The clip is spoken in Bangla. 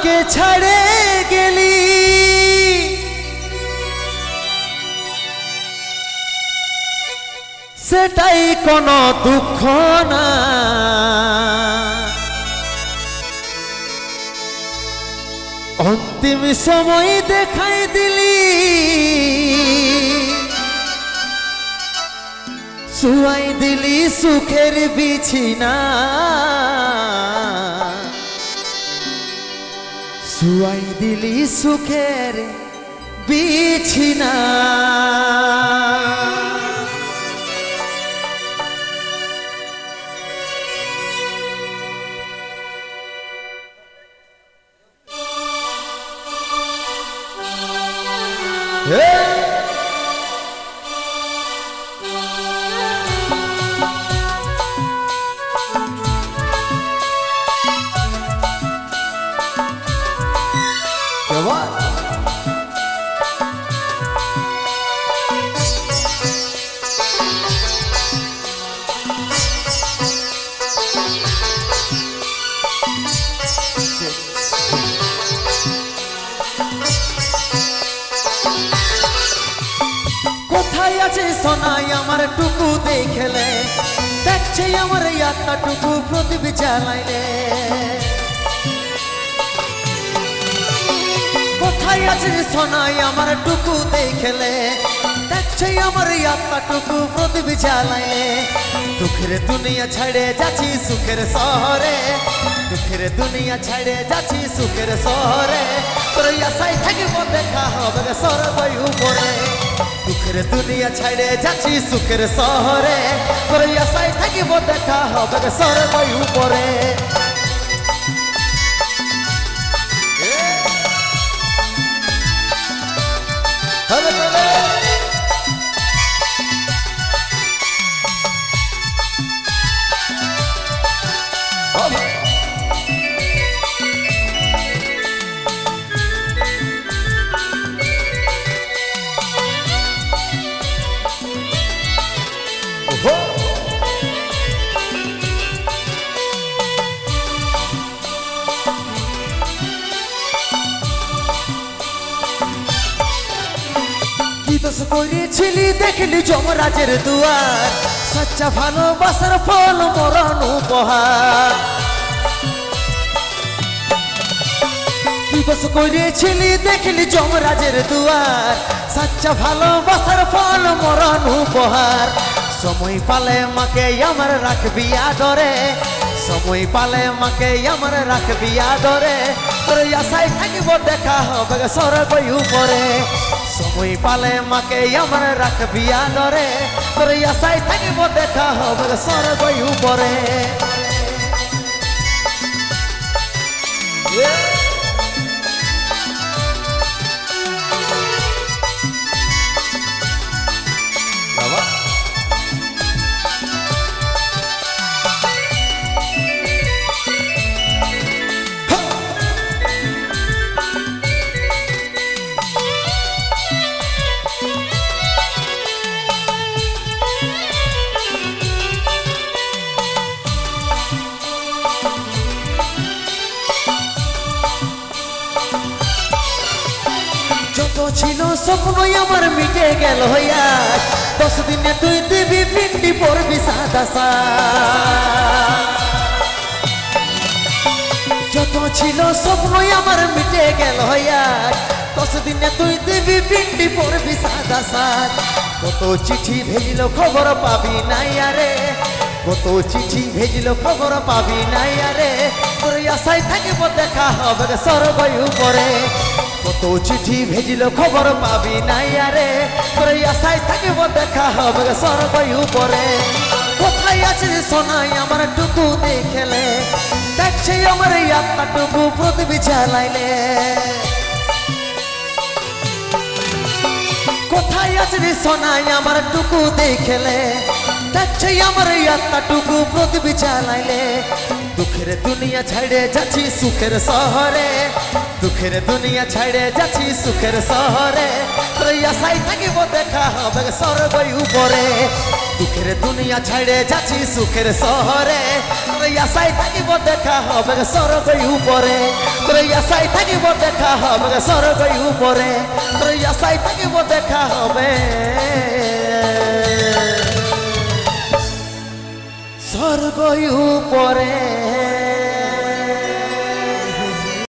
আমাকে ছাড়ে গেলি সেটাই কোনো দুঃখ না অন্তিম সময় দেখাই দিলি শুয়াই দিলি সুখের বিছিনা শুয়াই দিলি সুখের বিছিনা কোথায় আছে সোনাই আমার টুকু দেখলে দেখছে আমার ইয়াত্তা টুকু প্রদীপ জ্বালাইলে কোথায় আছে সোনাই আমার টুকু দেখলে দেখছে আমার ইয়াত্তা টুকু প্রদীপ জ্বালাইলে দুঃখের দুনিয়া ছেড়ে যাচ্ছি সুখের শহরে দুঃখের দুনিয়া ছেড়ে যাচ্ছি সুখের শহরে তোর আশায় থাকিব দেখা হবে স্বর্গ উপরে দুঃখের দুনিয়া ছেড়ে যাচ্ছি সুখের শহরে তোর আশায় থাকিব দেখা হবে স্বর্গ উপরে দোষ করেছিলি দেখলি যমরাজের দুয়ার সচ্চা ভালোবাসার ফল মরণ উপহার কি দোষ করেছিলি দেখলি যমরাজের দুয়ার সচ্চা ভালোবাসার ফল মরণ উপহার সময় পালে মাকে আমার রাখবি আদরে সময় পালে মাকে আমার রাখবি আদরে তোর আশায় থাকিব দেখা হবে স্বর্গ উপরে সময় পালে মাকে আমার রাখবি আদরে তোর আশায় থাকিব দেখা হবে স্বর্গ উপরে ছিল স্বপ্ন আমার মিটে গেল হইয়া 10 দিনে তুই দিবি পিন্ডি পড়বি সাদা যত ছিল স্বপ্ন আমার মিটে গেল হইয়া 10 দিনে তুই দিবি পিন্ডি পড়বি সাদা সাদ কত চিঠি ভেজিল খবর পাবি নাই আরে কত চিঠি ভেজিল খবর পাবি নাই আরে তোর আশায় থাকিব দেখা হবে স্বর্গ উপরে কত চিঠি ভেজিল খবর পাবি নাই আরে তোর আশায় থাকিব দেখা হবে স্বর্গ উপরে কোথায় আছে সোনাই আমার টুকু দেখলে দেখছে আমার আত্মা টুকু প্রদীপ জ্বালাইলে কোথায় আছে সোনাই আমার টুকু দেখলে দেখছে আমার আত্মা টুকু প্রদীপ জ্বালাইলে দুঃখের দুনিয়া ছেড়ে যাচ্ছি সুখের শহরে দুঃখের দুনিয়া ছেড়ে যাচ্ছি সুখের শহরে তোর আশায় থাকিব দেখা হবে স্বর্গ উপরে দুঃখের দুনিয়া ছাড়ে যাচ্ছি সুখের শহরে তোর আশায় থাকিব দেখা হবে স্বর্গই উপরে তোর আশায় থাকিব দেখা হবে স্বর্গই উপরে তোর আশায় থাকিব দেখা হবে স্বর্গই উপরে।